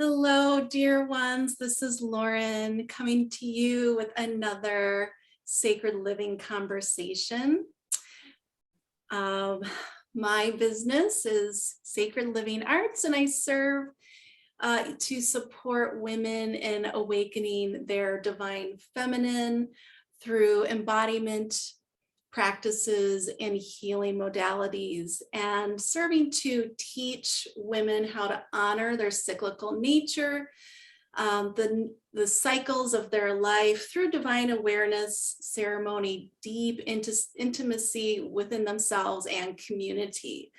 Hello, dear ones. This is Lauren coming to you with another sacred living conversation. My business is Sacred Living Arts, and I serve to support women in awakening their divine feminine through embodiment practices and healing modalities, and serving to teach women how to honor their cyclical nature, the cycles of their life through divine awareness, ceremony, deep intimacy within themselves and community.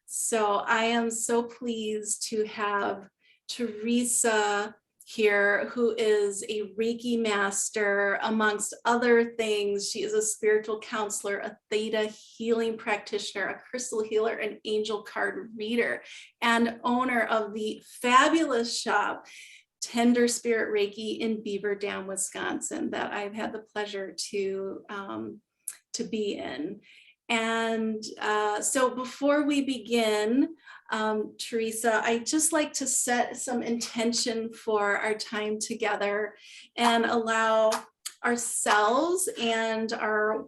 So I am so pleased to have Teresa here, who is a Reiki master, amongst other things. She is a spiritual counselor, a theta healing practitioner, a crystal healer, an angel card reader, and owner of the fabulous shop, Tender Spirit Reiki in Beaver Dam, Wisconsin, that I've had the pleasure to be in. And so before we begin, Teresa, I'd just like to set some intention for our time together and allow ourselves and our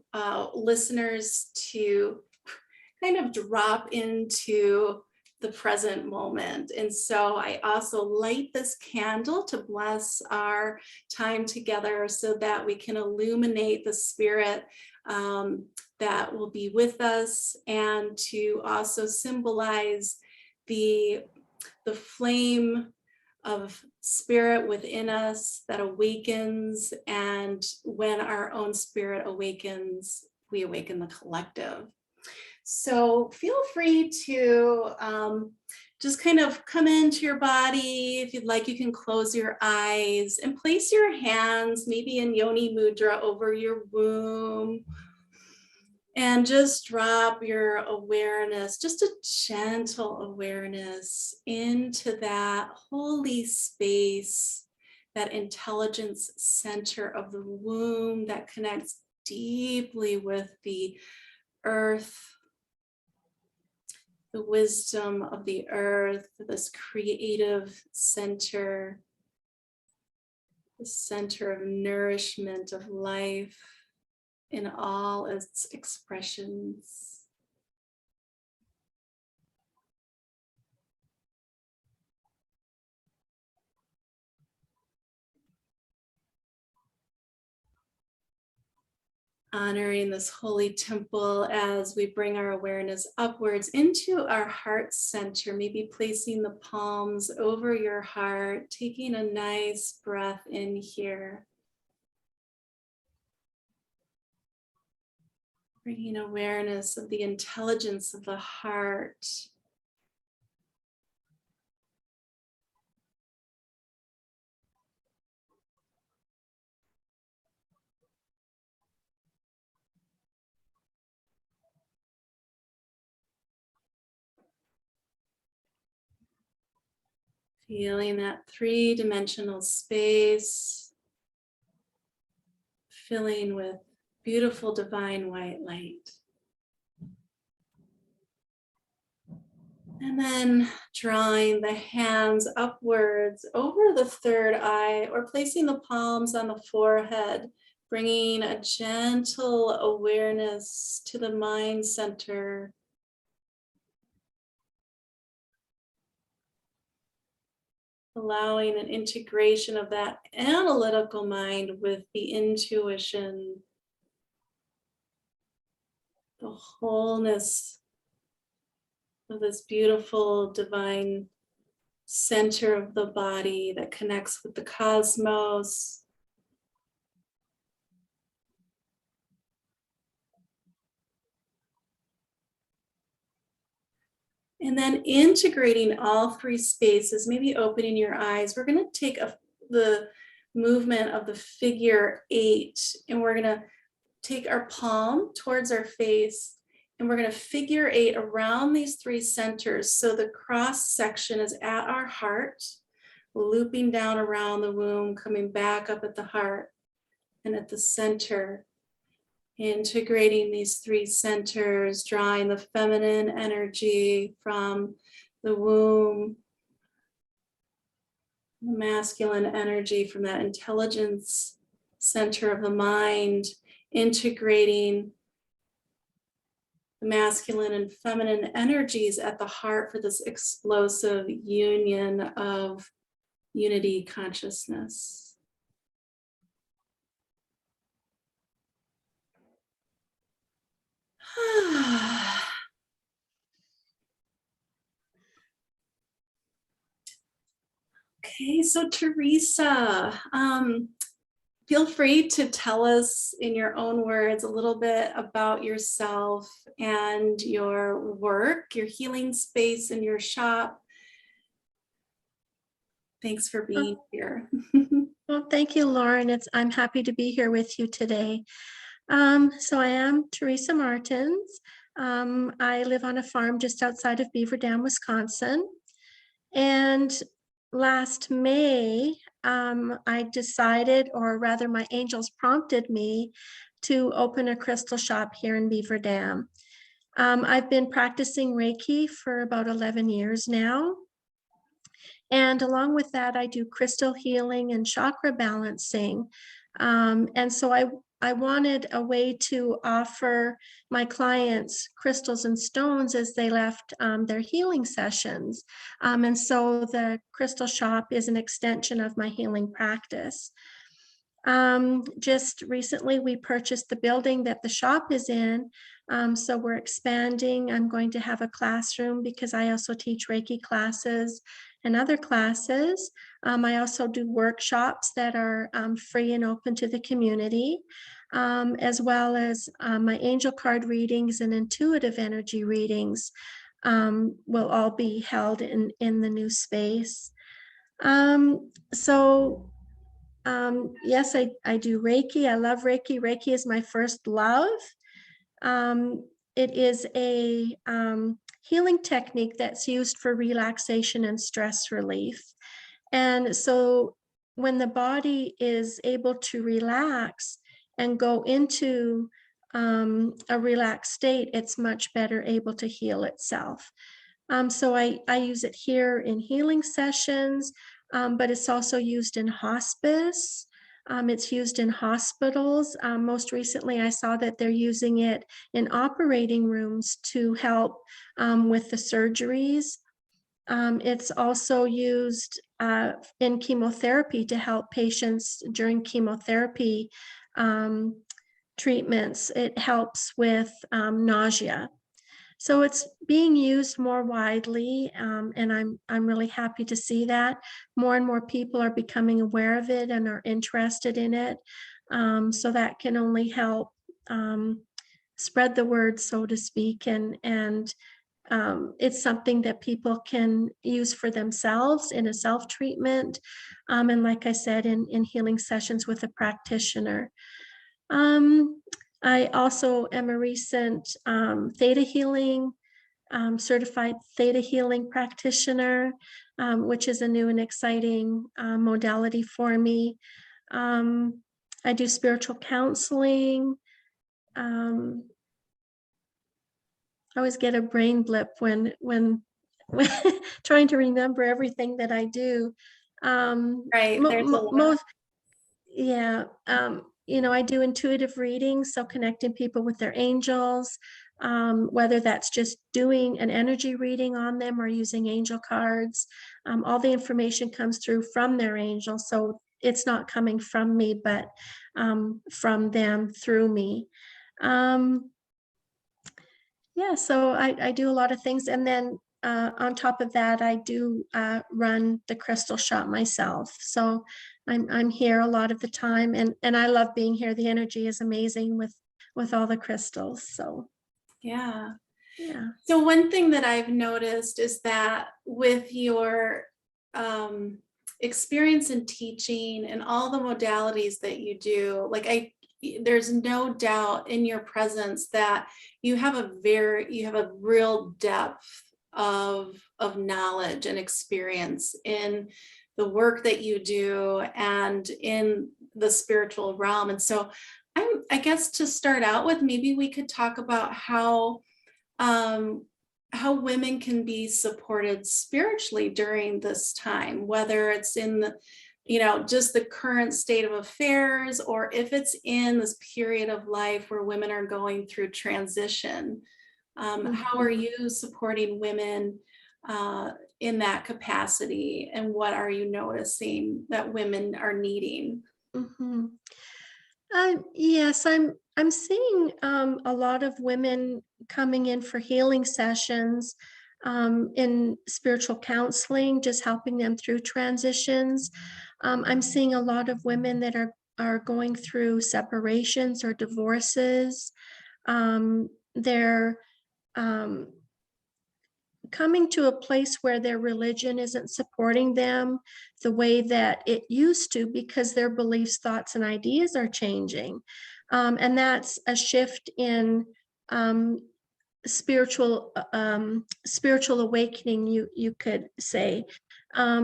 listeners to kind of drop into the present moment. And so I also light this candle to bless our time together so that we can illuminate the spirit that will be with us, and to also symbolize the flame of spirit within us that awakens. And when our own spirit awakens, we awaken the collective. So feel free to just kind of come into your body. If you'd like, you can close your eyes and place your hands maybe in Yoni Mudra over your womb. And just drop your awareness, just a gentle awareness, into that holy space, that intelligence center of the womb that connects deeply with the earth, the wisdom of the earth, this creative center, the center of nourishment of life in all its expressions. Honoring this holy temple as we bring our awareness upwards into our heart center, maybe placing the palms over your heart, taking a nice breath in here. Bringing awareness of the intelligence of the heart. Feeling that three-dimensional space, filling with beautiful divine white light. And then drawing the hands upwards over the third eye, or placing the palms on the forehead, bringing a gentle awareness to the mind center. Allowing an integration of that analytical mind with the intuition, the wholeness of this beautiful divine center of the body that connects with the cosmos. And then integrating all three spaces, maybe opening your eyes. We're going to take the movement of the figure 8, and we're going to take our palm towards our face, and we're going to figure 8 around these three centers. So the cross section is at our heart, looping down around the womb, coming back up at the heart and at the center. Integrating these three centers, drawing the feminine energy from the womb The masculine energy from that intelligence center of the mind, integrating the masculine and feminine energies at the heart for this explosive union of unity consciousness. Okay, so Teresa, feel free to tell us in your own words a little bit about yourself and your work, your healing space in your shop. Thanks for being here. Well, thank you, Lauren. I'm happy to be here with you today. So I am Teresa Martins. I live on a farm just outside of Beaver Dam, Wisconsin. And last May, I decided, or rather my angels prompted me to open a crystal shop here in Beaver Dam. I've been practicing Reiki for about 11 years now. And along with that, I do crystal healing and chakra balancing. And so I wanted a way to offer my clients crystals and stones as they left their healing sessions. And so the crystal shop is an extension of my healing practice. Just recently, we purchased the building that the shop is in. So we're expanding. I'm going to have a classroom because I also teach Reiki classes and other classes. I also do workshops that are free and open to the community, as well as my angel card readings and intuitive energy readings will all be held in the new space. Yes, I do Reiki. I love Reiki. Reiki is my first love. It is a healing technique that's used for relaxation and stress relief. And so when the body is able to relax and go into a relaxed state, it's much better able to heal itself. So I use it here in healing sessions, but it's also used in hospice. It's used in hospitals. Most recently, I saw that they're using it in operating rooms to help with the surgeries. It's also used in chemotherapy to help patients during chemotherapy treatments. It helps with nausea. So it's being used more widely, and I'm really happy to see that. More and more people are becoming aware of it and are interested in it. So that can only help spread the word, so to speak, and it's something that people can use for themselves in a self-treatment, and like I said, in healing sessions with a practitioner. I also am a recent theta healing, certified theta healing practitioner, which is a new and exciting modality for me. I do spiritual counseling. I always get a brain blip when trying to remember everything that I do. Right, there's a lot. Most, yeah, I do intuitive readings, so connecting people with their angels, whether that's just doing an energy reading on them or using angel cards. All the information comes through from their angels, so it's not coming from me, but from them through me. Yeah, so I do a lot of things, and then on top of that, I do run the crystal shop myself. So I'm here a lot of the time, and I love being here. The energy is amazing with all the crystals. So Yeah. yeah. So one thing that I've noticed is that with your experience in teaching and all the modalities that you do, there's no doubt in your presence that you have a real depth of knowledge and experience in the work that you do and in the spiritual realm. And so I guess to start out with, maybe we could talk about how how women can be supported spiritually during this time, whether it's in the, just the current state of affairs, or if it's in this period of life where women are going through transition. How are Mhm, you supporting women in that capacity? And what are you noticing that women are needing? mhm. Yes, I'm seeing a lot of women coming in for healing sessions, in spiritual counseling, just helping them through transitions. I'm seeing a lot of women that are going through separations or divorces. They're um, coming to a place where their religion isn't supporting them the way that it used to because their beliefs, thoughts, and ideas are changing. And that's a shift in um, spiritual awakening, you could say.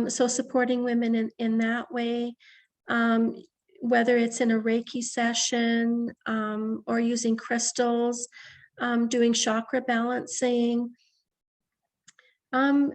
So supporting women in that way, um, whether it's in a Reiki session, or using crystals, doing chakra balancing, um,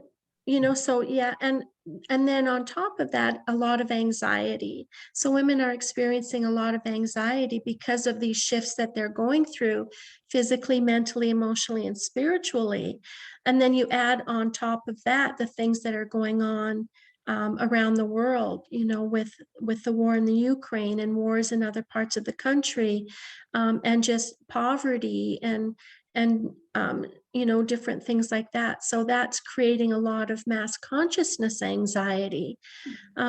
so yeah, and then on top of that, a lot of anxiety. So women are experiencing a lot of anxiety because of these shifts that they're going through physically, mentally, emotionally, and spiritually. And then you add on top of that the things that are going on around the world, with the war in the Ukraine and wars in other parts of the country, and just poverty and different things like that. So that's creating a lot of mass consciousness anxiety.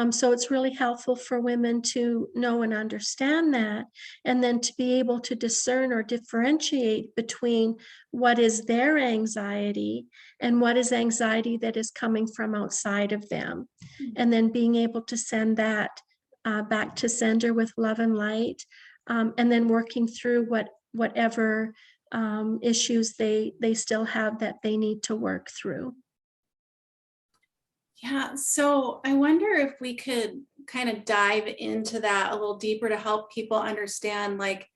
So it's really helpful for women to know and understand that, and then to be able to discern or differentiate between what is their anxiety and what is anxiety that is coming from outside of them. And then being able to send that back to sender with love and light, and then working through whatever issues they still have that they need to work through. Yeah, so I wonder if we could kind of dive into that a little deeper to help people understand, like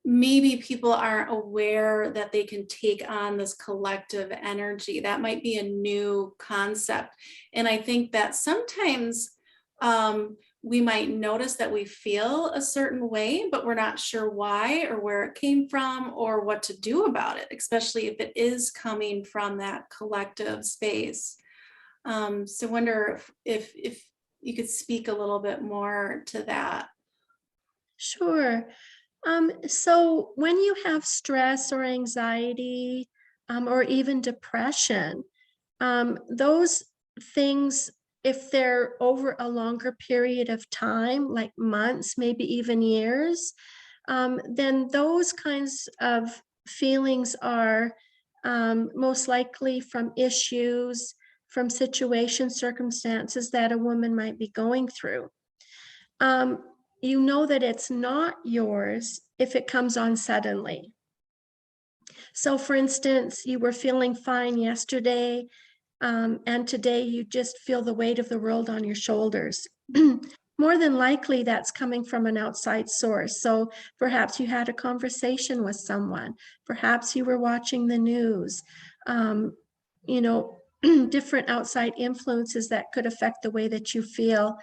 maybe people aren't aware that they can take on this collective energy. That might be a new concept. And I think that sometimes we might notice that we feel a certain way, but we're not sure why or where it came from or what to do about it, especially if it is coming from that collective space. So wonder if you could speak a little bit more to that. Sure. So when you have stress or anxiety, or even depression, those things, if they're over a longer period of time, like months, maybe even years, then those kinds of feelings are most likely from issues, from situations, circumstances that a woman might be going through. Um, you know that it's not yours if it comes on suddenly. So, for instance, you were feeling fine yesterday, and today you just feel the weight of the world on your shoulders. More than likely, that's coming from an outside source. So perhaps you had a conversation with someone, perhaps you were watching the news, um, you know, different outside influences that could affect the way that you feel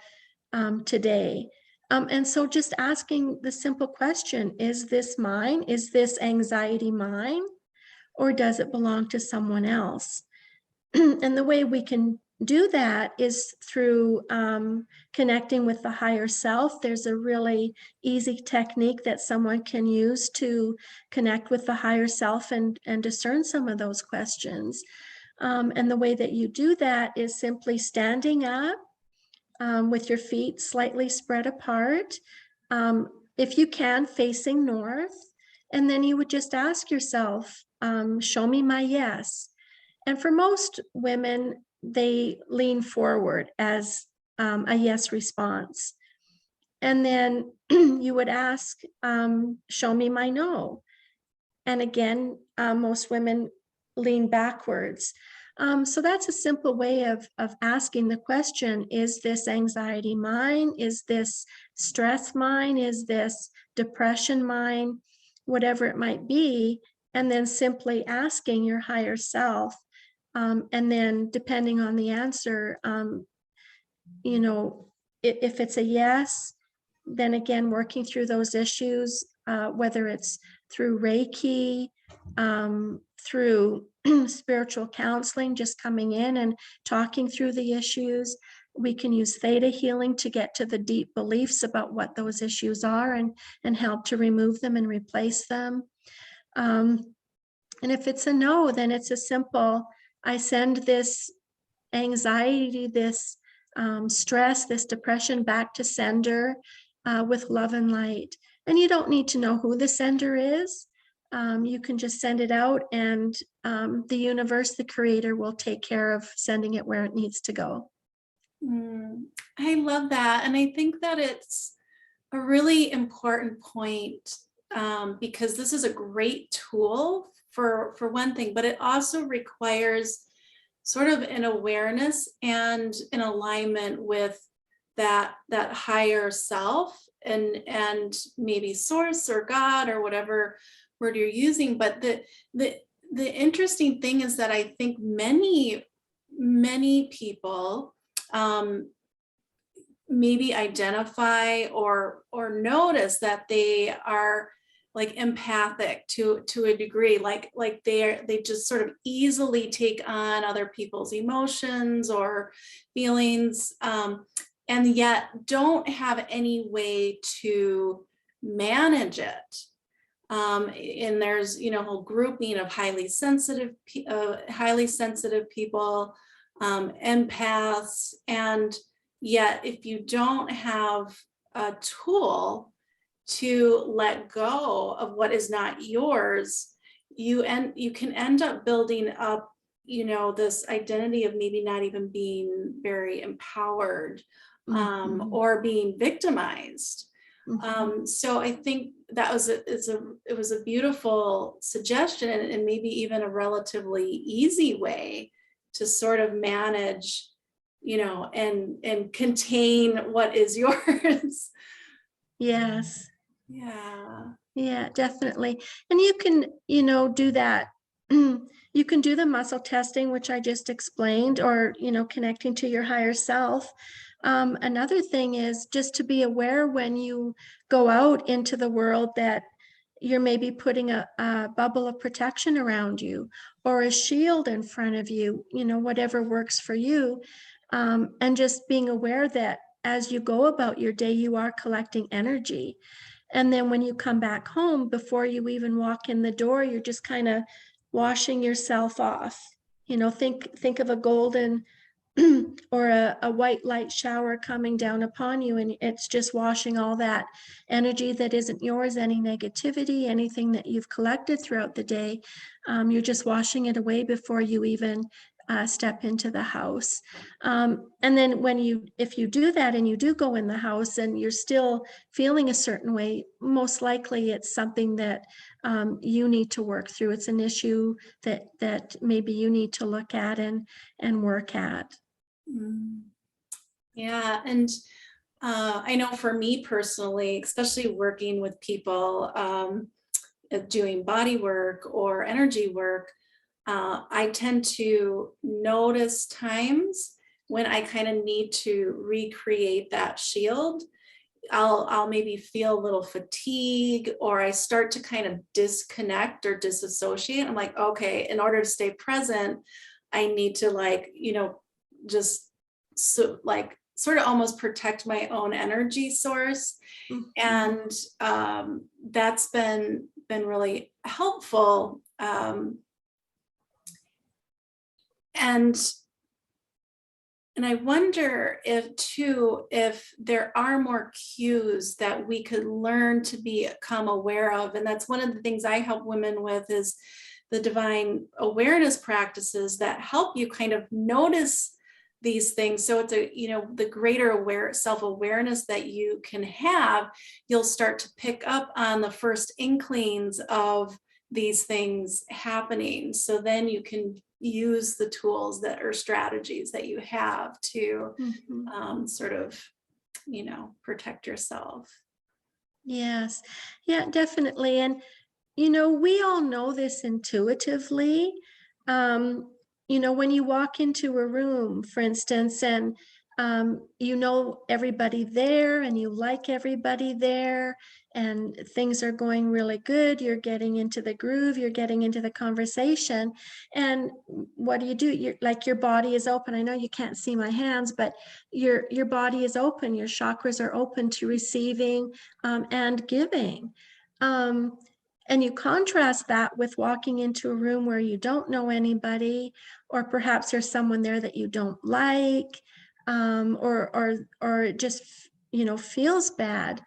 today. And so just asking the simple question, is this mine? Is this anxiety mine? Or does it belong to someone else? And the way we can do that is through connecting with the higher self. There's a really easy technique that someone can use to connect with the higher self and discern some of those questions. And the way that you do that is simply standing up with your feet slightly spread apart. If you can, facing north. And then you would just ask yourself, show me my yes. And for most women, they lean forward as a yes response. And then you would ask, show me my no. And again, most women lean backwards. So that's a simple way of asking the question, is this anxiety mine? Is this stress mine? Is this depression mine? Whatever it might be. and then simply asking your higher self. And then depending on the answer, you know, if it's a yes, then again, working through those issues, whether it's through Reiki, through spiritual counseling, just coming in and talking through the issues. We can use theta healing to get to the deep beliefs about what those issues are, and help to remove them and replace them. And if it's a no, then it's a simple, I send this anxiety, this stress, this depression back to sender with love and light. And you don't need to know who the sender is. You can just send it out, and the universe, the creator, will take care of sending it where it needs to go. I love that. And I think that it's a really important point, because this is a great tool for one thing, but it also requires sort of an awareness and an alignment with that higher self, and maybe source or God or whatever word you're using. But the interesting thing is that I think many people maybe identify or notice that they are like empathic to a degree, like they just sort of easily take on other people's emotions or feelings, and yet don't have any way to manage it. And there's, a whole grouping of highly sensitive people, empaths, and yet if you don't have a tool to let go of what is not yours, you can end up building up, this identity of maybe not even being very empowered, or being victimized. So I think that was it was a beautiful suggestion, and maybe even a relatively easy way to sort of manage, and contain what is yours. Yes. Yeah. Yeah, definitely. And you can, do that. You can do the muscle testing, which I just explained, or, connecting to your higher self. Another thing is just to be aware when you go out into the world that you're maybe putting a bubble of protection around you, or a shield in front of you, whatever works for you. And just being aware that as you go about your day, you are collecting energy. And then when you come back home, before you even walk in the door, you're just kind of washing yourself off. Think of a golden or a white light shower coming down upon you, and it's just washing all that energy that isn't yours, any negativity, anything that you've collected throughout the day. You're just washing it away before you even step into the house. And then if you do that and you do go in the house and you're still feeling a certain way, most likely it's something that you need to work through. It's an issue that maybe you need to look at and work at. Yeah. And I know for me personally, especially working with people, doing body work or energy work, I tend to notice times when I kind of need to recreate that shield. I'll maybe feel a little fatigue, or I start to kind of disconnect or disassociate. I'm like, okay, in order to stay present, I need to just sort of almost protect my own energy source. And that's been really helpful. And I wonder if there are more cues that we could learn to become aware of. And that's one of the things I help women with, is the divine awareness practices that help you kind of notice these things. So it's the greater self-awareness that you can have, you'll start to pick up on the first inklings of these things happening. So then you can use the tools or strategies that you have to sort of, protect yourself. Yes. Yeah, definitely. And We all know this intuitively. Um, when you walk into a room, for instance, and everybody there and you like everybody there and things are going really good, you're getting into the groove, you're getting into the conversation. And what do? You're like, your body is open. I know you can't see my hands, but your body is open, your chakras are open to receiving and giving. Um, and you contrast that with walking into a room where you don't know anybody, or perhaps there's someone there that you don't like, or it just feels bad.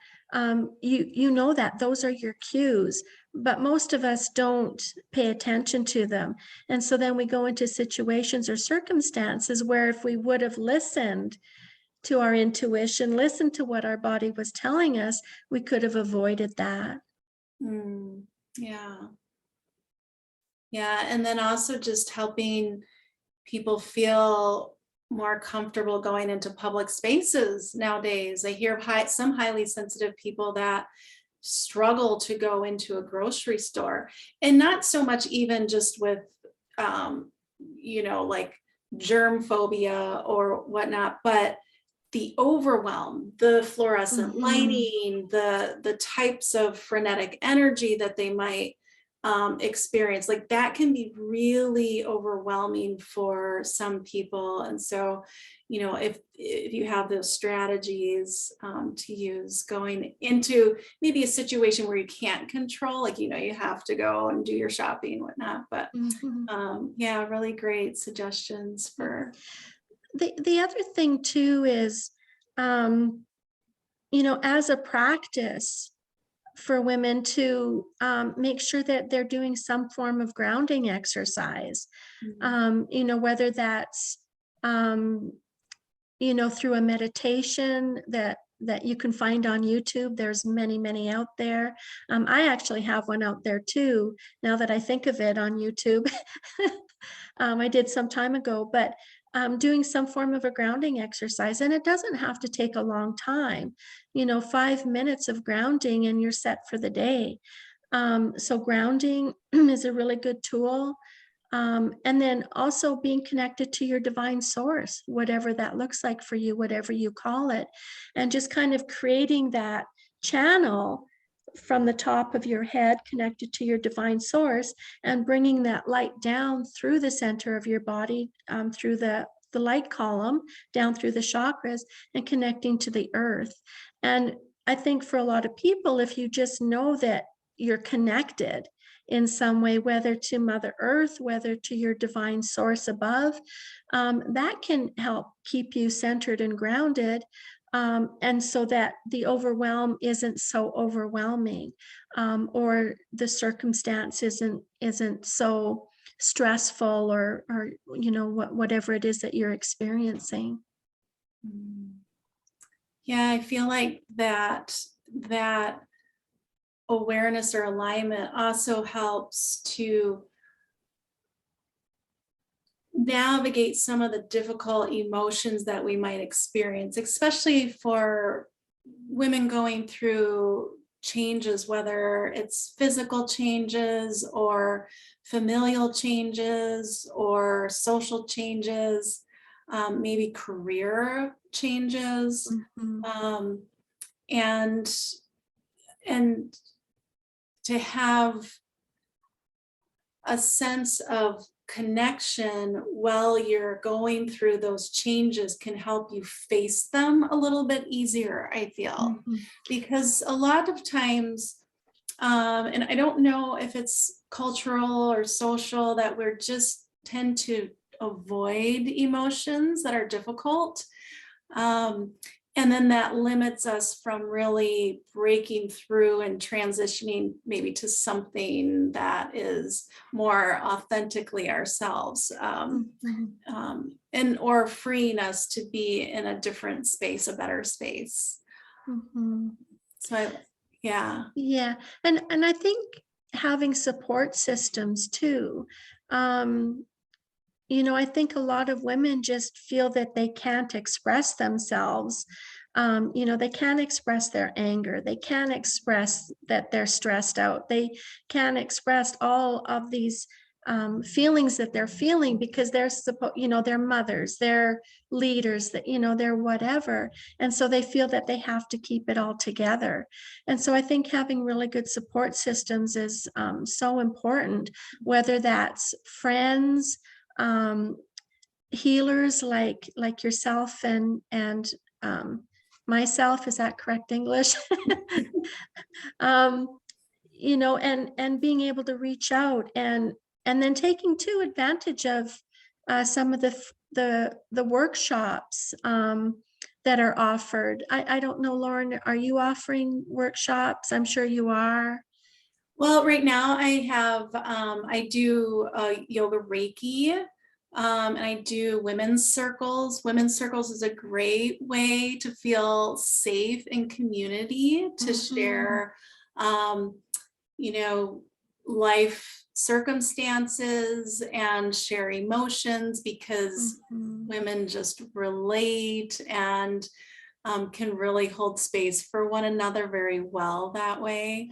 You know that those are your cues, but most of us don't pay attention to them. And so then we go into situations or circumstances where if we would have listened to our intuition, listened to what our body was telling us, we could have avoided that. Yeah. Yeah. And then also just helping people feel more comfortable going into public spaces nowadays. I hear of some highly sensitive people that struggle to go into a grocery store, and not so much even just with, like germ phobia or whatnot, but the overwhelm, the fluorescent lighting, the types of frenetic energy that they might experience, like that can be really overwhelming for some people. And so, if you have those strategies to use going into maybe a situation where you can't control, like, you have to go and do your shopping and whatnot, but yeah, really great suggestions for. The other thing too is, as a practice for women to make sure that they're doing some form of grounding exercise, whether that's, through a meditation that you can find on YouTube. There's many, many out there. I actually have one out there too, now that I think of it, on YouTube. I did some time ago, but doing some form of a grounding exercise, and it doesn't have to take a long time, 5 minutes of grounding and you're set for the day. So grounding is a really good tool. And then also being connected to your divine source, whatever that looks like for you, whatever you call it, and just kind of creating that channel from the top of your head connected to your divine source, and bringing that light down through the center of your body, through the light column, down through the chakras, and connecting to the earth. And I think for a lot of people, if you just know that you're connected in some way, whether to Mother Earth, whether to your divine source above, that can help keep you centered and grounded. And so that the overwhelm isn't so overwhelming, or the circumstance isn't so stressful, or whatever it is that you're experiencing. Yeah, I feel like that awareness or alignment also helps to navigate some of the difficult emotions that we might experience, especially for women going through changes, whether it's physical changes or familial changes or social changes, maybe career changes, and to have a sense of connection while you're going through those changes can help you face them a little bit easier, I feel. Because a lot of times, and I don't know if it's cultural or social, that we're just tend to avoid emotions that are difficult. And then that limits us from really breaking through and transitioning maybe to something that is more authentically ourselves, and or freeing us to be in a different space, a better space. So yeah. And I think having support systems too. I think a lot of women just feel that they can't express themselves, They can't express their anger. They can't express that they're stressed out. They can't express all of these feelings that they're feeling because they're they're mothers, they're leaders, that, they're whatever. And so they feel that they have to keep it all together. And so I think having really good support systems is so important, whether that's friends, healers like yourself and myself. Is that correct English? um, and being able to reach out and then taking too advantage of some of the workshops that are offered. I don't know, Lauren, are you offering workshops? I'm sure you are. Well, right now I do yoga Reiki, and I do women's circles. Women's circles is a great way to feel safe in community, to share, um, you know, life circumstances and share emotions, because women just relate and can really hold space for one another very well that way.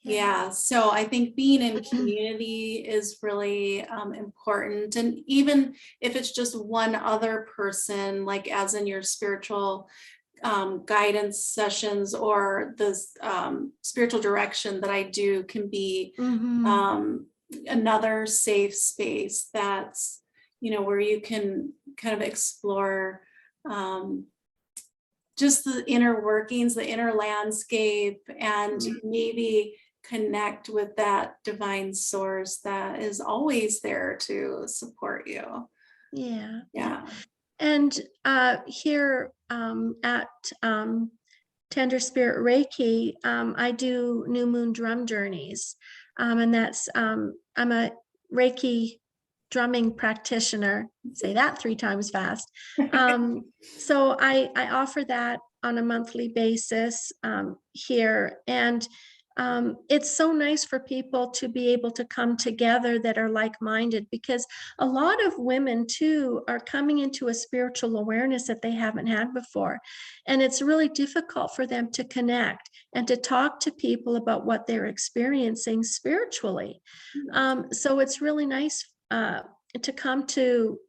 Yeah, so I think being in community is really important. And even if it's just one other person, like as in your spiritual guidance sessions, or the spiritual direction that I do, can be another safe space that's, where you can kind of explore just the inner workings, the inner landscape, and maybe connect with that divine source that is always there to support you. Yeah. Yeah. And here at Tender Spirit Reiki, I do new moon drum journeys. And that's, I'm a Reiki drumming practitioner. Say that 3 times fast. So I offer that on a monthly basis here. And it's so nice for people to be able to come together that are like-minded, because a lot of women too are coming into a spiritual awareness that they haven't had before. And it's really difficult for them to connect and to talk to people about what they're experiencing spiritually. So it's really nice to come to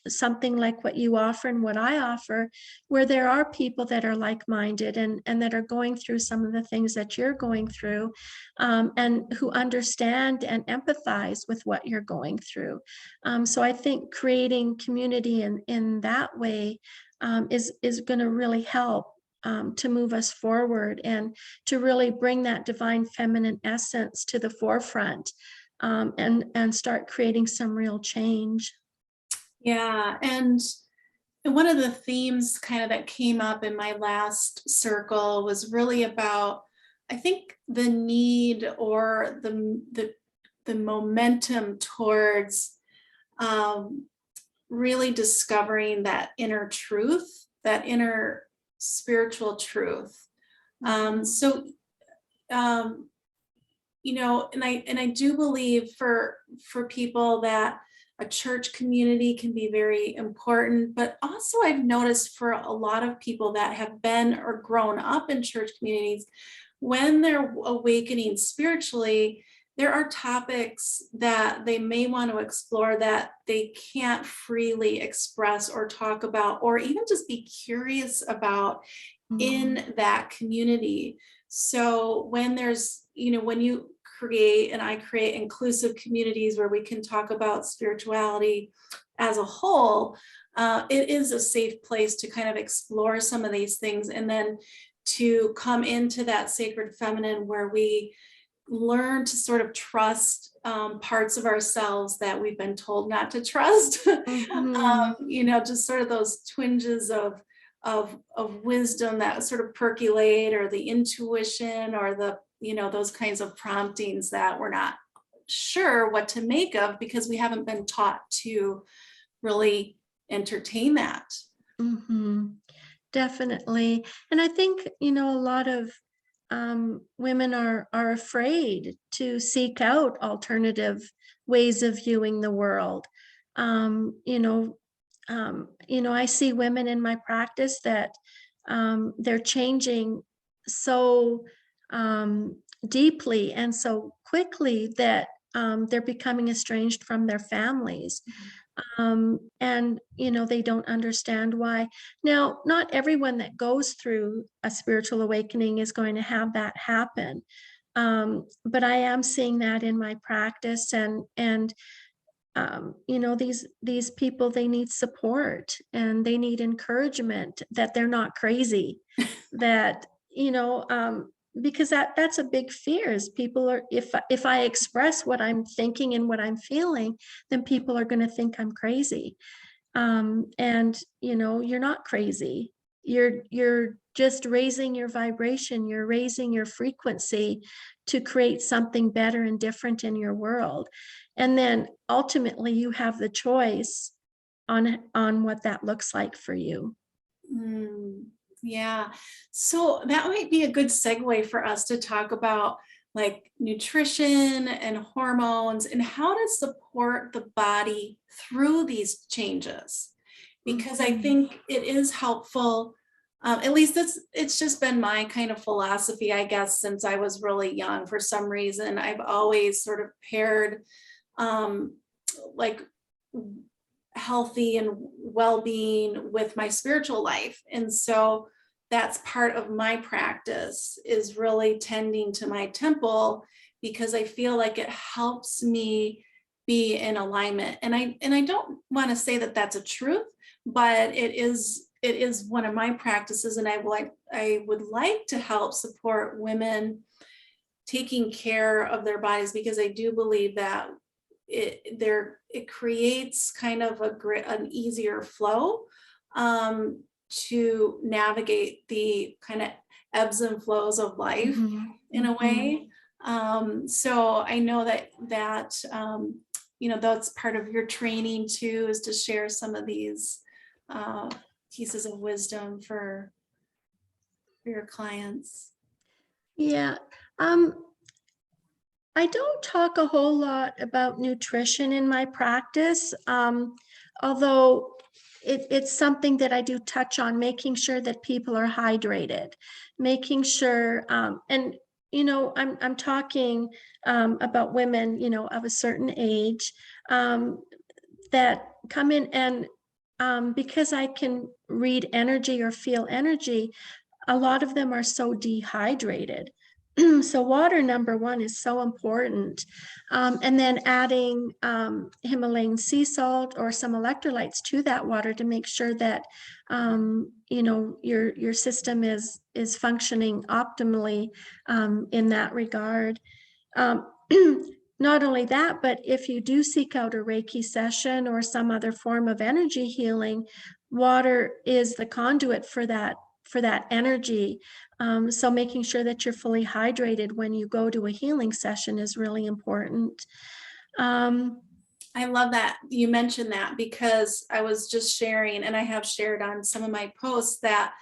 something like what you offer and what I offer, where there are people that are like-minded and that are going through some of the things that you're going through, and who understand and empathize with what you're going through. So I think creating community in that way is going to really help to move us forward and to really bring that divine feminine essence to the forefront, and start creating some real change. Yeah. And one of the themes kind of that came up in my last circle was really about, I think, the need, or the momentum towards really discovering that inner truth, that inner spiritual truth. So and I do believe for people that a church community can be very important, but also I've noticed for a lot of people that have been or grown up in church communities, when they're awakening spiritually, there are topics that they may want to explore that they can't freely express or talk about, or even just be curious about in that community. So when there's, when you create, and I create inclusive communities where we can talk about spirituality as a whole, it is a safe place to kind of explore some of these things, and then to come into that sacred feminine where we learn to sort of trust parts of ourselves that we've been told not to trust. Just sort of those twinges of wisdom that sort of percolate, or the intuition, or the, those kinds of promptings that we're not sure what to make of, because we haven't been taught to really entertain that. Definitely. And I think, a lot of women are afraid to seek out alternative ways of viewing the world. I see women in my practice that they're changing so deeply and so quickly that they're becoming estranged from their families. And they don't understand why. Now, not everyone that goes through a spiritual awakening is going to have that happen. But I am seeing that in my practice, and these people, they need support and they need encouragement that they're not crazy, that because that's a big fear, is people are, if I express what I'm thinking and what I'm feeling, then people are going to think I'm crazy. And you're not crazy. You're just raising your vibration, you're raising your frequency to create something better and different in your world. And then ultimately you have the choice on what that looks like for you. Mm, yeah. So that might be a good segue for us to talk about like nutrition and hormones and how to support the body through these changes. Because I think it is helpful. At least it's just been my kind of philosophy, I guess, since I was really young. For some reason, I've always sort of paired like healthy and well-being with my spiritual life. And so that's part of my practice, is really tending to my temple, because I feel like it helps me be in alignment. And I don't want to say that that's a truth, but it is one of my practices. And I would like to help support women taking care of their bodies, because I do believe that it creates kind of an easier flow to navigate the kind of ebbs and flows of life in a way. So I know that that's part of your training too, is to share some of these pieces of wisdom for your clients. Yeah. I don't talk a whole lot about nutrition in my practice, although it's something that I do touch on, making sure that people are hydrated, making sure, and I'm talking about women, of a certain age, that come in, and because I can read energy or feel energy, a lot of them are so dehydrated. So water, number one, is so important. And then adding Himalayan sea salt or some electrolytes to that water to make sure that your system is functioning optimally in that regard. Um, Not only that, but if you do seek out a Reiki session or some other form of energy healing, water is the conduit for that energy. So making sure that you're fully hydrated when you go to a healing session is really important. I love that you mentioned that, because I was just sharing, and I have shared on some of my posts, that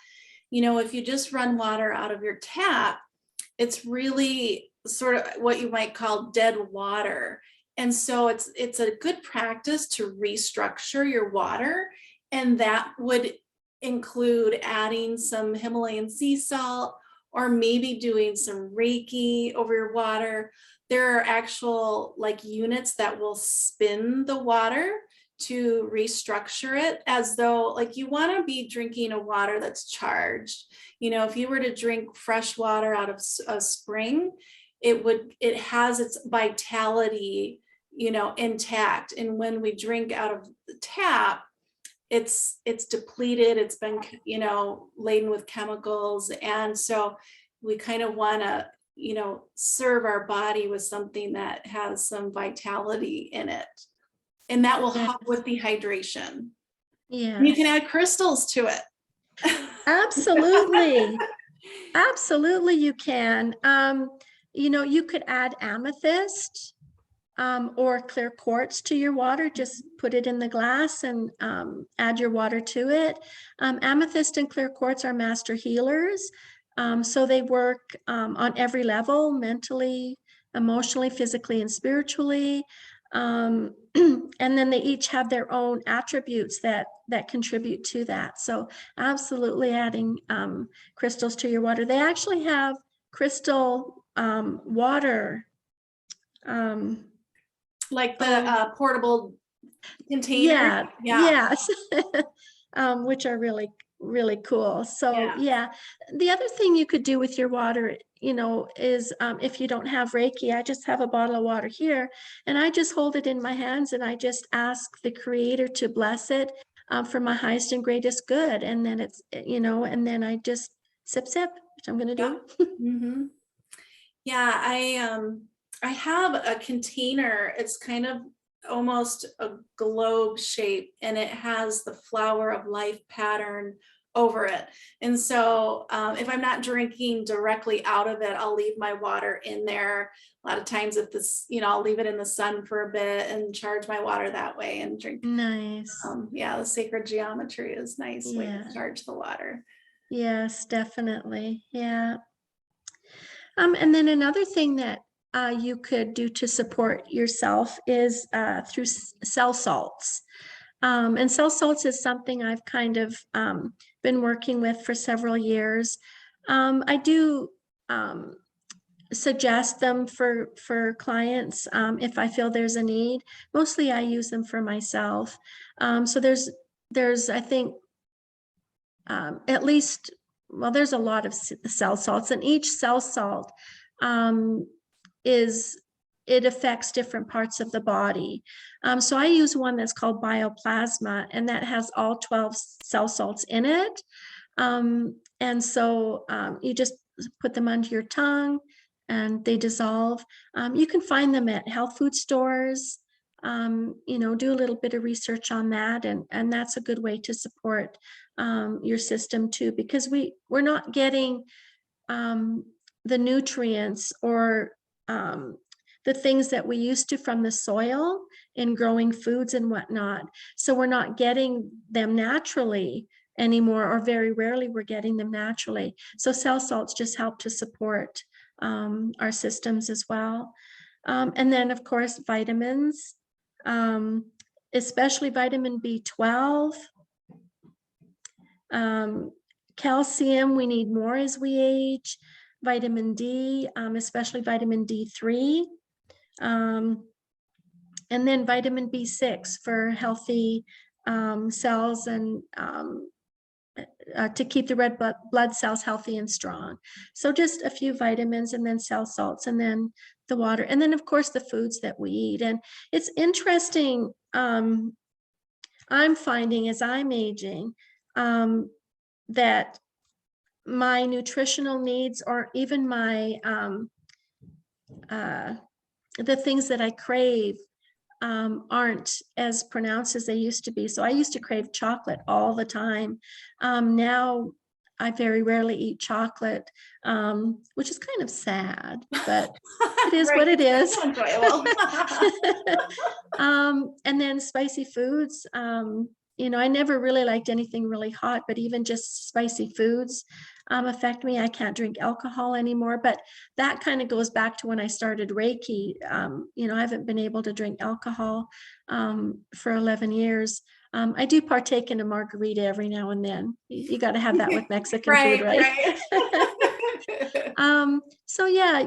if you just run water out of your tap, it's really sort of what you might call dead water. And so it's a good practice to restructure your water, and that would include adding some Himalayan sea salt, or maybe doing some Reiki over your water. There are actual like units that will spin the water to restructure it, as though like you want to be drinking a water that's charged. If you were to drink fresh water out of a spring, it has its vitality intact. And when we drink out of the tap, it's depleted, it's been laden with chemicals. And so we kind of want to serve our body with something that has some vitality in it, and that will help with dehydration. Yeah, You can add crystals to it. absolutely. Absolutely, you can. You could add amethyst or clear quartz to your water. Just put it in the glass and add your water to it. Amethyst and clear quartz are master healers. So they work on every level: mentally, emotionally, physically, and spiritually. And then they each have their own attributes that contribute to that. So absolutely adding crystals to your water. They actually have crystal water. Like the Oh, portable container. yeah, Yeah, yes, which are really, really cool. So yeah. yeah, the other thing you could do with your water, is if you don't have Reiki, I just have a bottle of water here, and I just hold it in my hands, and I just ask the Creator to bless it for my highest and greatest good, and then and then I just sip, which I'm gonna Yeah. do. Hmm. Yeah, I have a container. It's kind of almost a globe shape, and it has the flower of life pattern over it. And so if I'm not drinking directly out of it, I'll leave my water in there. A lot of times if this, I'll leave it in the sun for a bit and charge my water that way and drink. Nice. Yeah, the sacred geometry is a nice way to Yeah. charge the water. Yes, definitely. Yeah. And then another thing that you could do to support yourself is through cell salts. And cell salts is something I've kind of been working with for several years. I do suggest them for clients if I feel there's a need. Mostly, I use them for myself. So there's I think at least, well, there's a lot of cell salts, and each cell salt um, is, it affects different parts of the body. So I use one that's called bioplasma, and that has all 12 cell salts in it. And so you just put them under your tongue and they dissolve. You can find them at health food stores. Do a little bit of research on that, and that's a good way to support your system too, because we're not getting um, the nutrients or the things that we used to from the soil in growing foods and whatnot. So we're not getting them naturally anymore, or very rarely we're getting them naturally. So cell salts just help to support our systems as well. And then, of course, vitamins, um, especially vitamin B12. Um, Calcium, we need more as we age. Vitamin D, especially vitamin D3. And then vitamin B6 for healthy cells and to keep the red blood cells healthy and strong. So just a few vitamins, and then cell salts, and then the water. And then, of course, the foods that we eat. And it's interesting, I'm finding as I'm aging, that my nutritional needs, or even my the things that I crave, aren't as pronounced as they used to be. So I used to crave chocolate all the time. Now I very rarely eat chocolate, which is kind of sad, but it is Right, what it it's is. so enjoyable. And then spicy foods. I never really liked anything really hot, but even just spicy foods affect me. I can't drink alcohol anymore, but that kind of goes back to when I started Reiki. I haven't been able to drink alcohol for 11 years. I do partake in a margarita every now and then. You got to have that with Mexican food, Right, right? right. So yeah,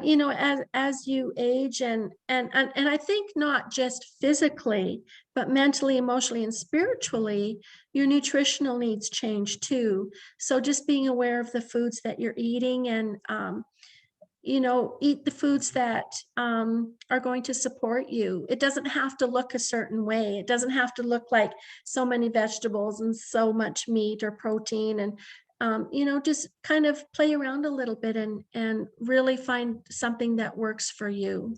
as you age, and I think not just physically, but mentally, emotionally, and spiritually, your nutritional needs change too. So just being aware of the foods that you're eating, and eat the foods that are going to support you. It doesn't have to look a certain way. It doesn't have to look like so many vegetables and so much meat or protein. And just kind of play around a little bit, and really find something that works for you.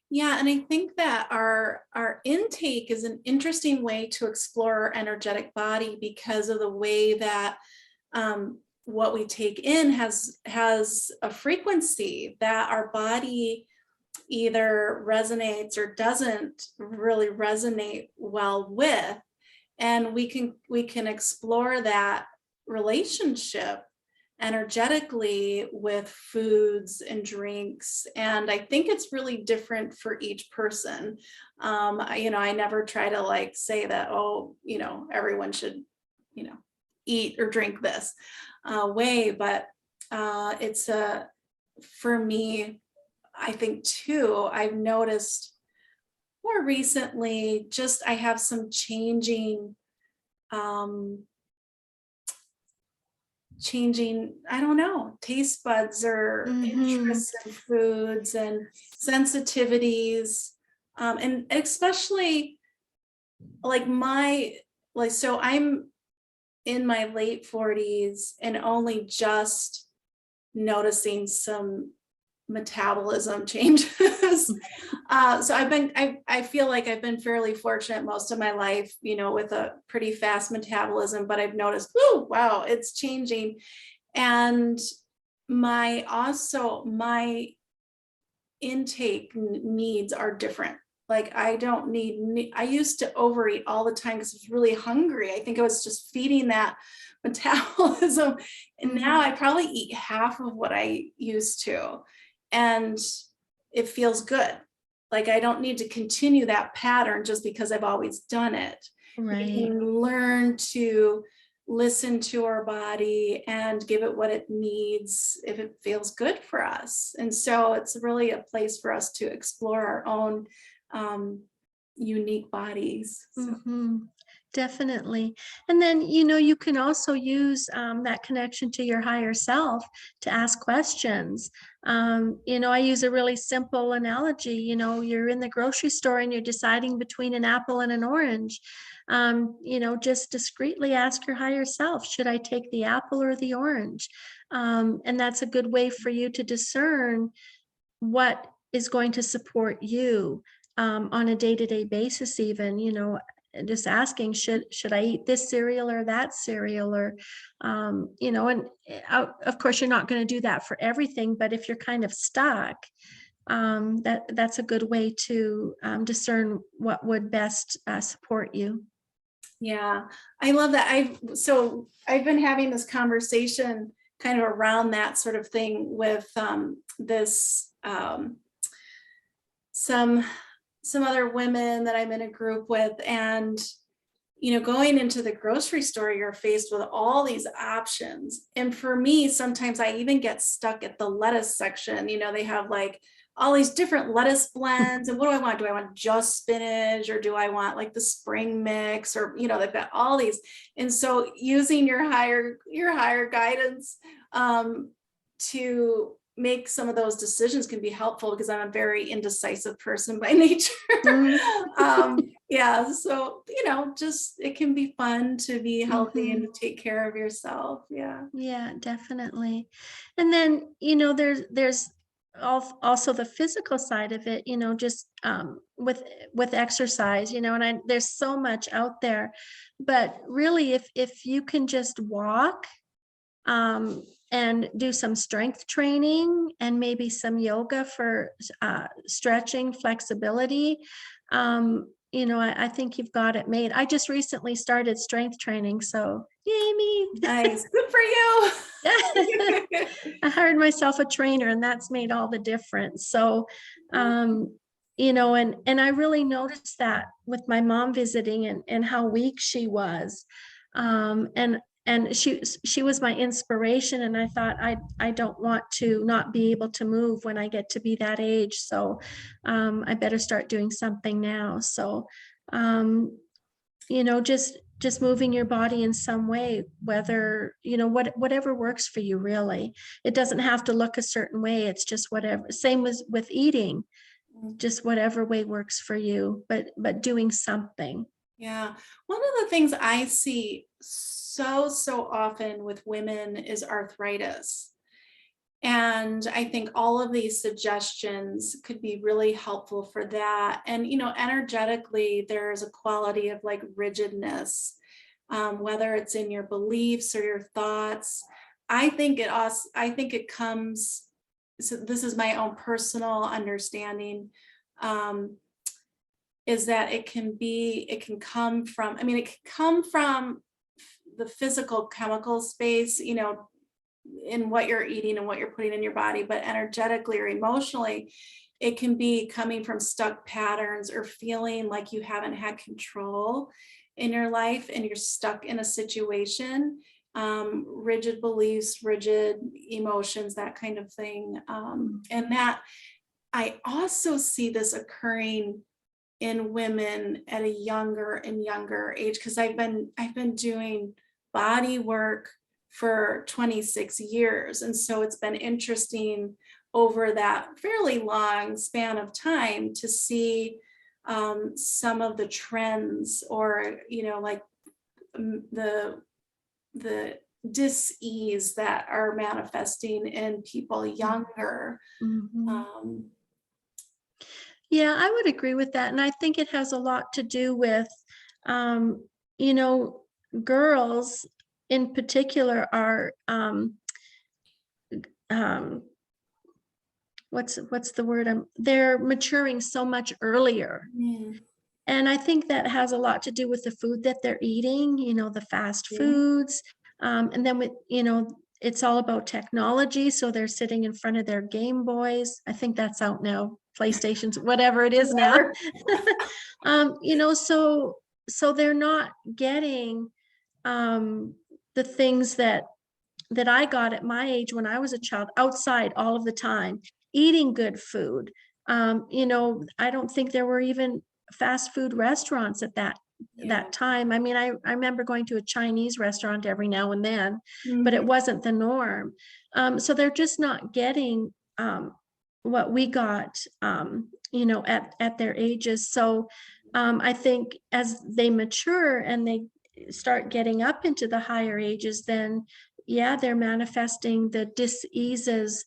Yeah, and I think that our intake is an interesting way to explore our energetic body, because of the way that what we take in has a frequency that our body either resonates or doesn't really resonate well with. And we can explore that relationship energetically with foods and drinks. And I think it's really different for each person. I never try to like say that, oh, everyone should, you know, eat or drink this way, but it's for me, I think too, I've noticed more recently, just I have some um, changing, I don't know, taste buds or Mhm. interests in foods and sensitivities. And especially like so I'm in my late 40s and only just noticing some metabolism changes. So I feel like I've been fairly fortunate most of my life, with a pretty fast metabolism, but I've noticed, oh, wow, it's changing. And my intake needs are different. Like I don't I used to overeat all the time because I was really hungry. I think I was just feeding that metabolism. And now I probably eat half of what I used to. And it feels good. Like I don't need to continue that pattern just because I've always done it. We Right. can learn to listen to our body and give it what it needs if it feels good for us. And so it's really a place for us to explore our own um, unique bodies. So, Mhm. Definitely. And then, you can also use that connection to your higher self to ask questions. I use a really simple analogy. You're in the grocery store and you're deciding between an apple and an orange. Just discreetly ask your higher self, should I take the apple or the orange? And that's a good way for you to discern what is going to support you on a day-to-day basis, even, just asking, should I eat this cereal or that cereal? Or and of course you're not going to do that for everything, but if you're kind of stuck, that's a good way to discern what would best support you. yeah, I love that. I've been having this conversation kind of around that sort of thing with this some other women that I'm in a group with. And going into the grocery store, you're faced with all these options. And for me, sometimes I even get stuck at the lettuce section. They have like all these different lettuce blends. And what do I want? Do I want just spinach, or do I want like the spring mix? Or, they've got all these. And so using your higher guidance to make some of those decisions can be helpful, because I'm a very indecisive person by nature. Mm, Yeah, so just it can be fun to be healthy and mhm. to take care of yourself. Yeah. Yeah, definitely. And then, there's also the physical side of it, just with exercise, and there's so much out there. But really, if you can just walk and do some strength training and maybe some yoga for stretching, flexibility. I think you've got it made. I just recently started strength training, so yay me. Nice. Good for you. I hired myself a trainer, and that's made all the difference. So, and I really noticed that with my mom visiting and how weak she was. And she was my inspiration, and I thought I don't want to not be able to move when I get to be that age. So I better start doing something now. So just moving your body in some way, whether whatever works for you, really. It doesn't have to look a certain way. It's just whatever. Same as with eating, just whatever way works for you, but doing something. Yeah. One of the things I see so often with women is arthritis. And I think all of these suggestions could be really helpful for that. And, energetically, there's a quality of like rigidness, whether it's in your beliefs or your thoughts. I think it comes, so this is my own personal understanding, is that it can come from, it can come from the physical chemical space, in what you're eating and what you're putting in your body, but energetically or emotionally, it can be coming from stuck patterns or feeling like you haven't had control in your life and you're stuck in a situation, rigid beliefs, rigid emotions, that kind of thing. And that I also see this occurring in women at a younger and younger age, because I've been doing body work for 26 years. And so it's been interesting over that fairly long span of time to see some of the trends, or like the dis-ease that are manifesting in people younger. Mhm. Yeah, I would agree with that. And I think it has a lot to do with, um, you know, girls in particular are, um, what's the word? They're maturing so much earlier. Mm, And I think that has a lot to do with the food that they're eating, the fast yeah, foods. And then it's all about technology. So they're sitting in front of their Game Boys. I think that's out now, PlayStations, whatever it is now. whatever. So they're not getting the things that I got at my age when I was a child, outside all of the time, eating good food. I don't think there were even fast food restaurants at Yeah. that time. I mean, I remember going to a Chinese restaurant every now and then, but it Mhm. wasn't the norm. So they're just not getting what we got, at their ages. So I think as they mature and they start getting up into the higher ages, then yeah, they're manifesting the diseases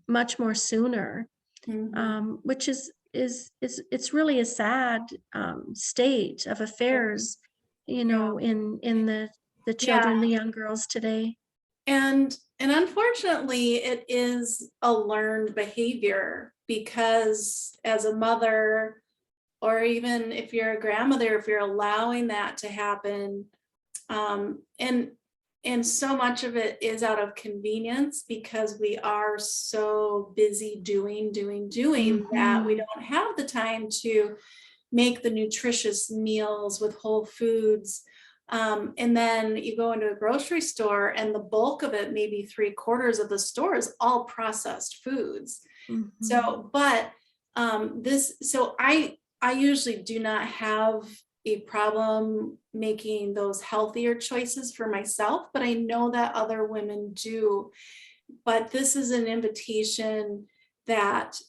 much more sooner, Mhm. which it's really a sad state of affairs, Yeah. in the Yeah. children, the young girls today. And unfortunately, it is a learned behavior, because as a mother, or even if you're a grandmother, if you're allowing that to happen, um, and and so much of it is out of convenience, because we are so busy doing that we Mhm. don't have the time to make the nutritious meals with whole foods. And then you go into a grocery store, and the bulk of it, maybe 3/4 of the store, is all processed foods. Mhm. So, but so I usually do not have a problem making those healthier choices for myself, but I know that other women do. But this is an invitation that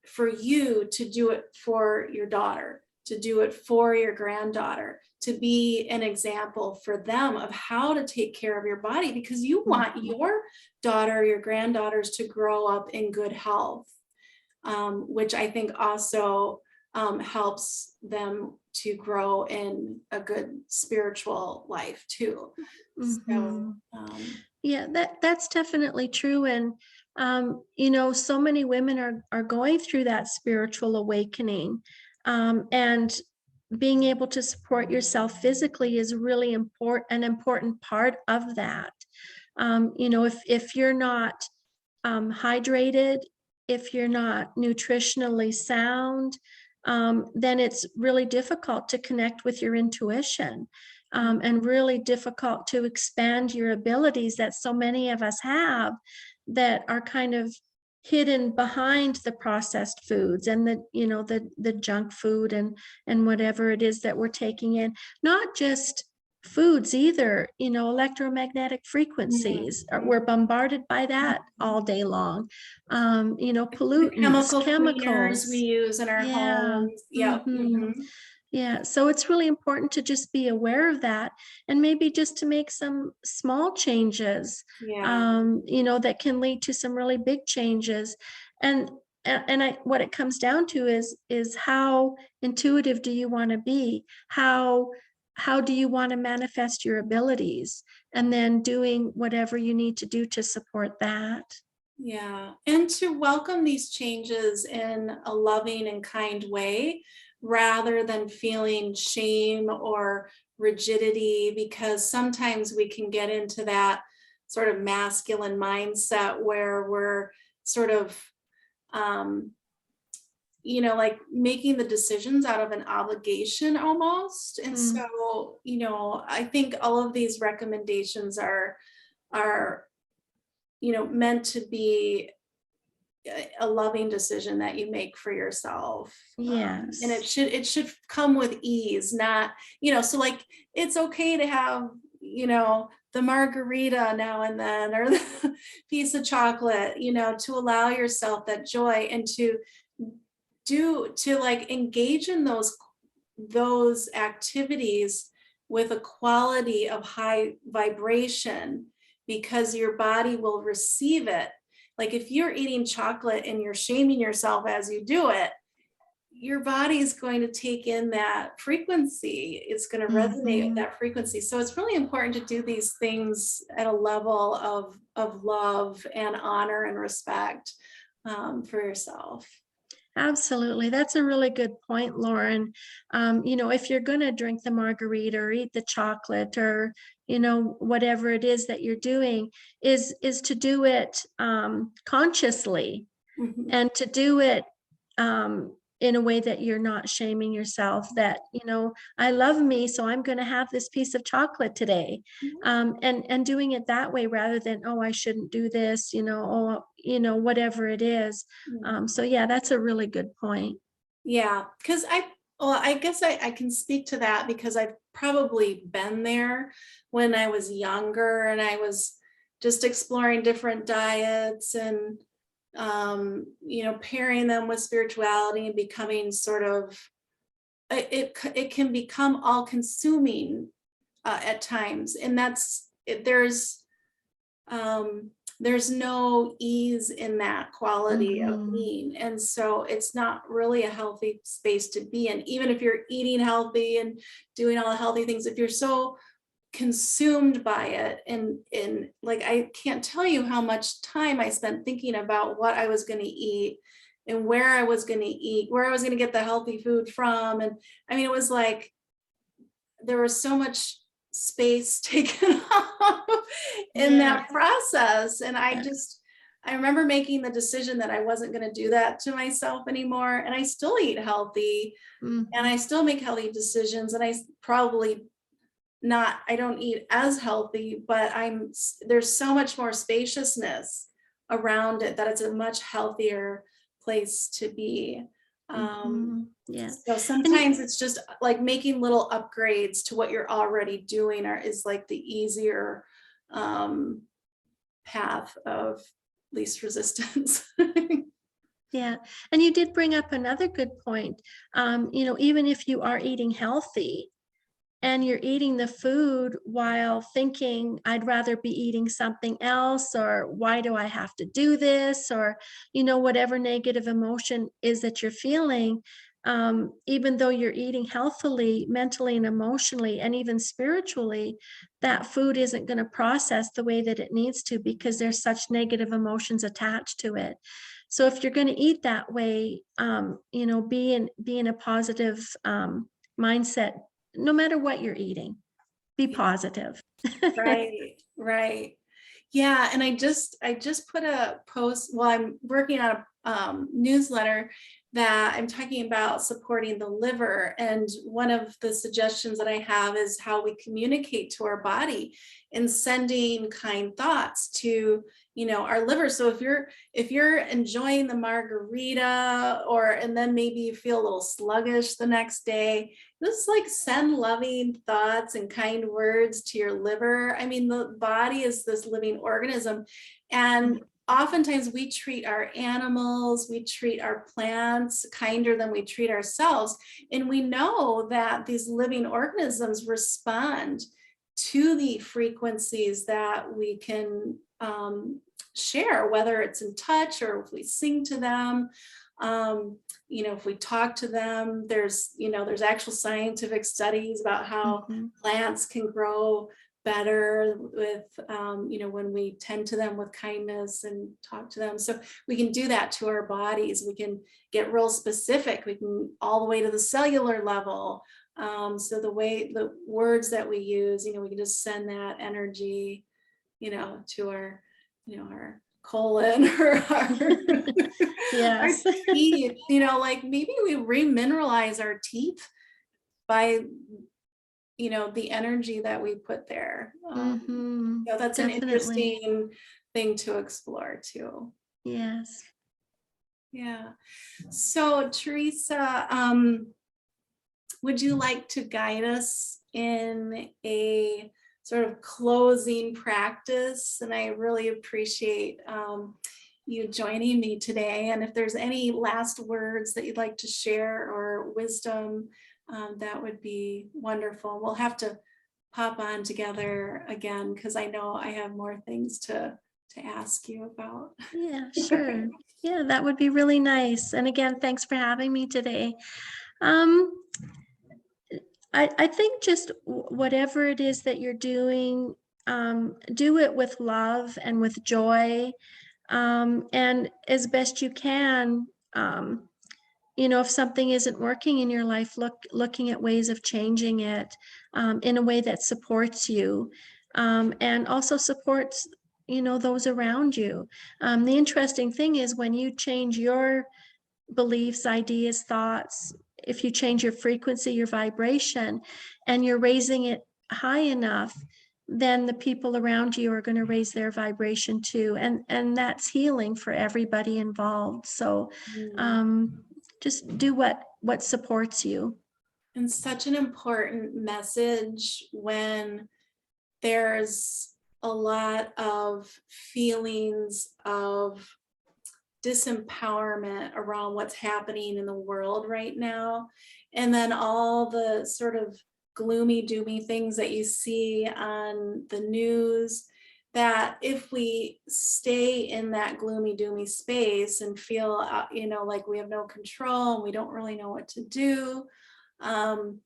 for you to do it for your daughter, to do it for your granddaughter, to be an example for them of how to take care of your body, because you want Mhm. your daughter, your granddaughters to grow up in good health, which I think also helps them to grow in a good spiritual life too. So, Mhm. Yeah, that's definitely true. And so many women are going through that spiritual awakening. And being able to support yourself physically is really an important part of that. If you're not hydrated, if you're not nutritionally sound, then it's really difficult to connect with your intuition, and really difficult to expand your abilities that so many of us have, that are kind of hidden behind the processed foods and the junk food and whatever it is that we're taking in. Not just foods either, electromagnetic frequencies, mhm. we're bombarded by that all day long. The Pollutants, chemical cleaners we chemicals. use in our Yeah. homes. Yep. Mhm. Yeah, so it's really important to just be aware of that, and maybe just to make some small changes, Yeah. that can lead to some really big changes. And what it comes down to is how intuitive do you want to be? How do you want to manifest your abilities? And then doing whatever you need to do to support that. Yeah. And to welcome these changes in a loving and kind way, rather than feeling shame or rigidity, because sometimes we can get into that sort of masculine mindset where we're sort of, like making the decisions out of an obligation almost. And Mm, so, I think all of these recommendations are, meant to be a loving decision that you make for yourself. And yes. it should come with ease, not, so like it's okay to have, the margarita now and then, or the piece of chocolate, to allow yourself that joy, and to like engage in those activities with a quality of high vibration, because your body will receive it. Like if you're eating chocolate and you're shaming yourself as you do it, your body is going to take in that frequency. It's going to resonate with Mhm. that frequency. So it's really important to do these things at a level of love and honor and respect, for yourself. Absolutely. That's a really good point, Lauren. If you're going to drink the margarita or eat the chocolate or, whatever it is that you're doing, is to do it consciously, Mhm. and to do it in a way that you're not shaming yourself, that, I love me, so I'm going to have this piece of chocolate today. And doing it that way rather than, oh, I shouldn't do this, whatever it is. Yeah. So yeah, that's a really good point. Yeah, because I guess I can speak to that because I've probably been there when I was younger and I was just exploring different diets and, pairing them with spirituality and becoming sort of, it can become all consuming, at times. And um, there's no ease in that quality of Mhm. being. And so it's not really a healthy space to be in, even if you're eating healthy and doing all the healthy things. If you're so consumed by it, and like I can't tell you how much time I spent thinking about what I was going to eat and where I was going to eat, where I was going to get the healthy food from. And I mean, it was like there was so much space taken up in Yeah. that process. And Yeah. I remember making the decision that I wasn't going to do that to myself anymore. And I still eat healthy and Mhm. I still make healthy decisions. And probably not, I don't eat as healthy, but there's so much more spaciousness around it that it's a much healthier place to be. Um, Mhm. Yeah. so And sometimes it's just like making little upgrades to what you're already doing is like the easier, um, path of least resistance. yeah, and you did bring up another good point. Even if you are eating healthy and you're eating the food while thinking, I'd rather be eating something else, or why do I have to do this, or, whatever negative emotion is that you're feeling, even though you're eating healthily, mentally and emotionally, and even spiritually, that food isn't going to process the way that it needs to because there's such negative emotions attached to it. So if you're going to eat that way, be in a positive mindset no matter what you're eating. Be positive. Right, right. Yeah, and I just put a post. Well, I'm working on a, newsletter that I'm talking about supporting the liver, and one of the suggestions that I have is how we communicate to our body and sending kind thoughts to, our liver. So if you're enjoying the margarita, and then maybe you feel a little sluggish the next day, just like send loving thoughts and kind words to your liver. I mean, the body is this living organism. And oftentimes we treat our animals, we treat our plants kinder than we treat ourselves. And we know that these living organisms respond to the frequencies that we can, share, whether it's in touch or if we sing to them. Um, if we talk to them, there's actual scientific studies about how Mhm. plants can grow better with, when we tend to them with kindness and talk to them. So we can do that to our bodies. We can get real specific. We can all the way to the cellular level. So the words that we use, we can just send that energy, to our, our colon or our Yes. teeth, like maybe we remineralize our teeth by, the energy that we put there. Mm-hmm. That's an Definitely. interesting thing to explore too. Yes. Yeah. So Teresa, would you like to guide us in a sort of closing practice? And I really appreciate you joining me today. And if there's any last words that you'd like to share or wisdom, that would be wonderful. We'll have to pop on together again because I know I have more things to ask you about. Yeah, sure. Yeah, that would be really nice. And again, thanks for having me today. Um, I think just whatever it is that you're doing, do it with love and with joy, and as best you can. If something isn't working in your life, looking at ways of changing it in a way that supports you, and also supports those around you. The interesting thing is when you change your beliefs, ideas, thoughts, if you change your frequency, your vibration, and you're raising it high enough, then the people around you are going to raise their vibration too. And that's healing for everybody involved. So Mm. um, just do what supports you. And such an important message when there's a lot of feelings of disempowerment around what's happening in the world right now. And then all the sort of gloomy, doomy things that you see on the news, that if we stay in that gloomy, doomy space and feel, like we have no control and we don't really know what to do, um,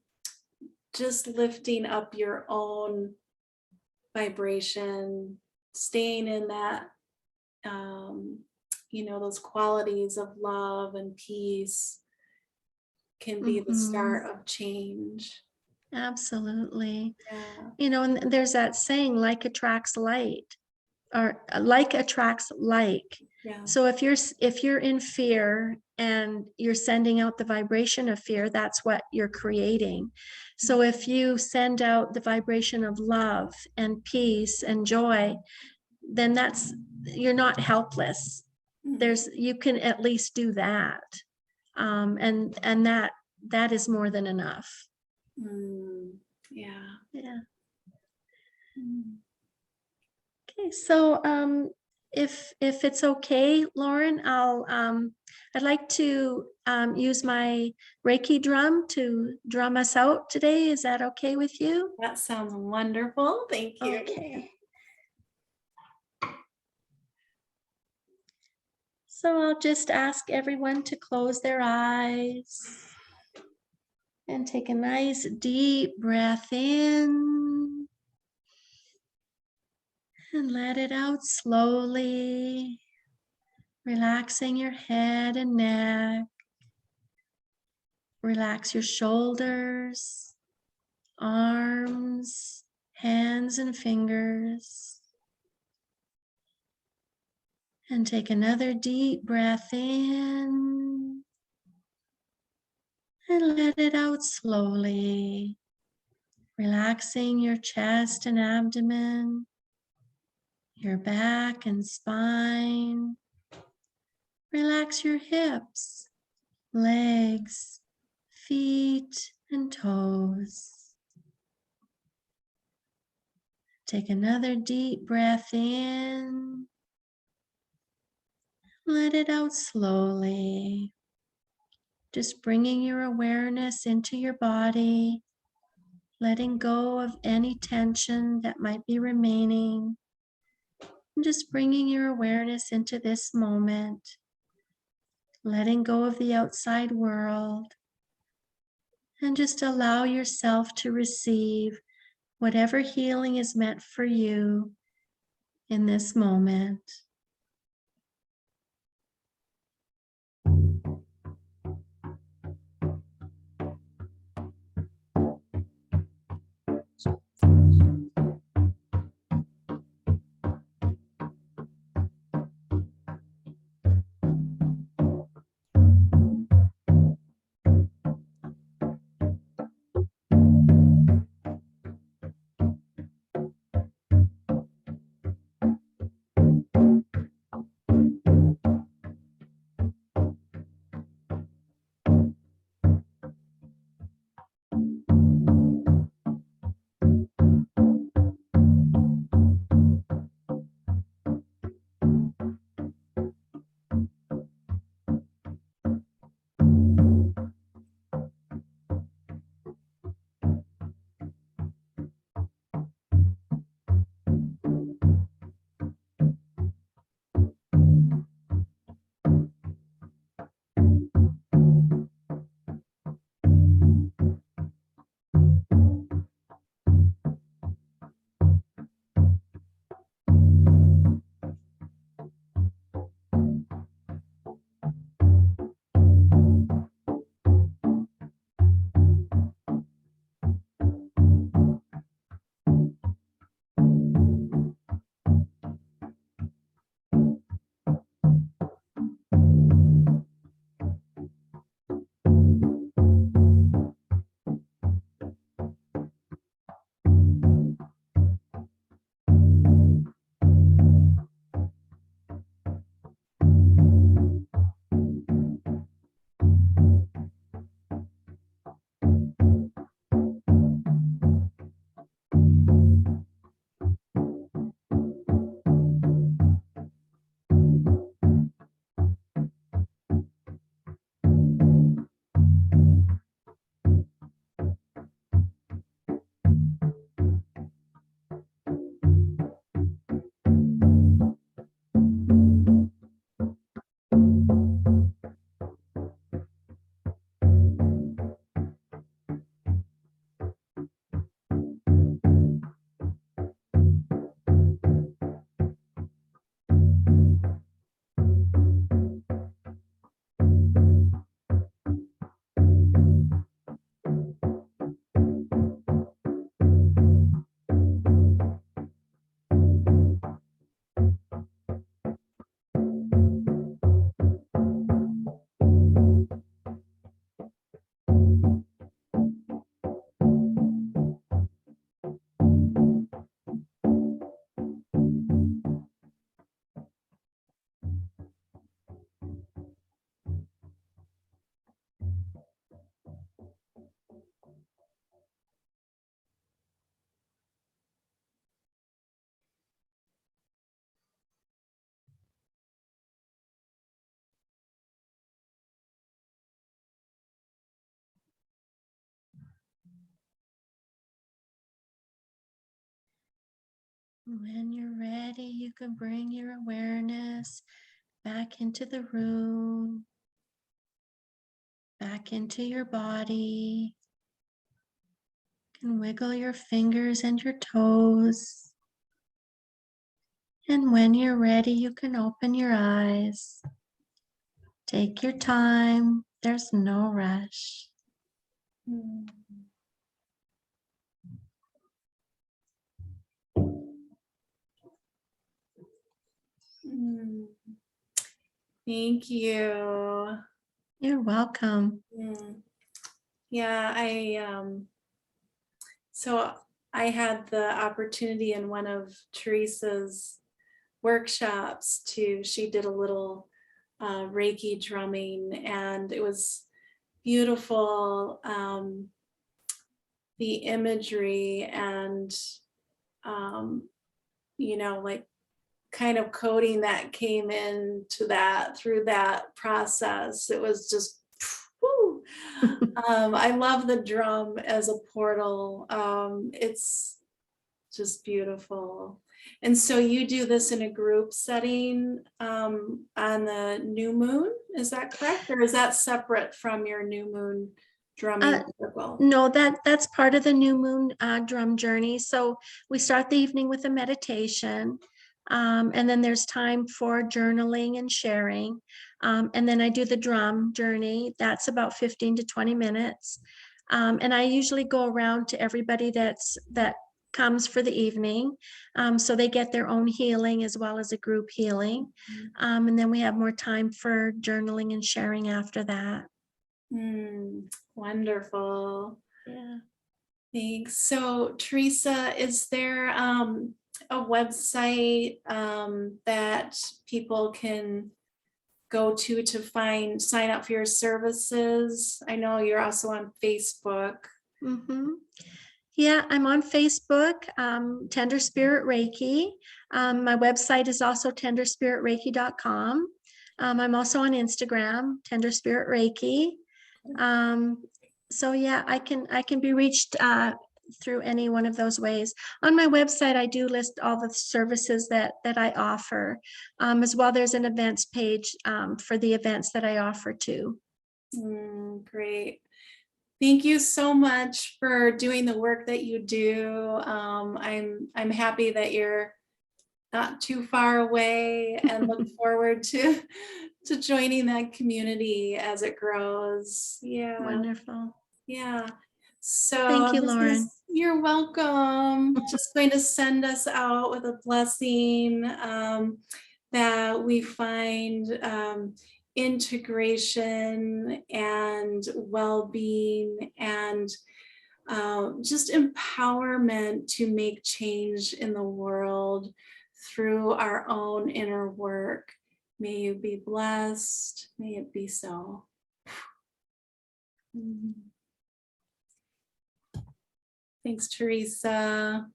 just lifting up your own vibration, staying in that, those qualities of love and peace can be the Hmm. start of change. Absolutely. Yeah. And there's that saying, like attracts light, or like attracts like. So Yes. if you're in fear and you're sending out the vibration of fear, that's what you're creating. So if you send out the vibration of love and peace and joy, then you're not helpless. Mhm. You can at least do that. And that is more than enough. Mm. Yeah. Yeah. Mm. Okay, so if it's okay, Lauren, I'd like to use my Reiki drum to drum us out today. Is that okay with you? That sounds wonderful. Thank you. Okay. So I'll just ask everyone to close their eyes and take a nice deep breath in and let it out slowly, relaxing your head and neck. Relax your shoulders, arms, hands, and fingers. And take another deep breath in and let it out slowly, relaxing your chest and abdomen, your back and spine. Relax your hips, legs, feet, and toes. Take another deep breath in. Let it out slowly. Just bringing your awareness into your body, letting go of any tension that might be remaining, and just bringing your awareness into this moment, letting go of the outside world, and just allow yourself to receive whatever healing is meant for you in this moment. When you're ready, you can bring your awareness back into the room, back into your body. You can wiggle your fingers and your toes. And when you're ready, you can open your eyes. Take your time. There's no rush. Mm. Mm. Thank you. You're welcome. Mm. Yeah, so I had the opportunity in one of Teresa's workshops she did a little Reiki drumming, and it was beautiful. The imagery and, like kind of coding that came into that through that process. It was just, whew. I love the drum as a portal. It's just beautiful. And so you do this in a group setting on the new moon, is that correct? Or is that separate from your new moon drumming circle? No, that's part of the new moon drum journey. So we start the evening with a meditation, and then there's time for journaling and sharing. And then I do the drum journey. That's about 15 to 20 minutes. And I usually go around to everybody that comes for the evening. So they get their own healing as well as a group healing. And then we have more time for journaling and sharing after that. Wonderful. Yeah. Thanks. So Teresa, is there a website that people can go to sign up for your services? I know you're also on Facebook. Yeah, I'm on Facebook, Tender Spirit Reiki. My website is also tenderspiritreiki.com. I'm also on Instagram, Tender Spirit Reiki. So yeah, I can be reached through any one of those ways. On my website, I do list all the services that I offer. As well, there's an events page for the events that I offer too. Great. Thank you so much for doing the work that you do. I'm happy that you're not too far away, and look forward to joining that community as it grows. Yeah. Wonderful. Yeah. So Thank you, Lauren. you're welcome. Just going to send us out with a blessing that we find integration and well-being and just empowerment to make change in the world through our own inner work. May you be blessed. May it be so. Thanks, Teresa.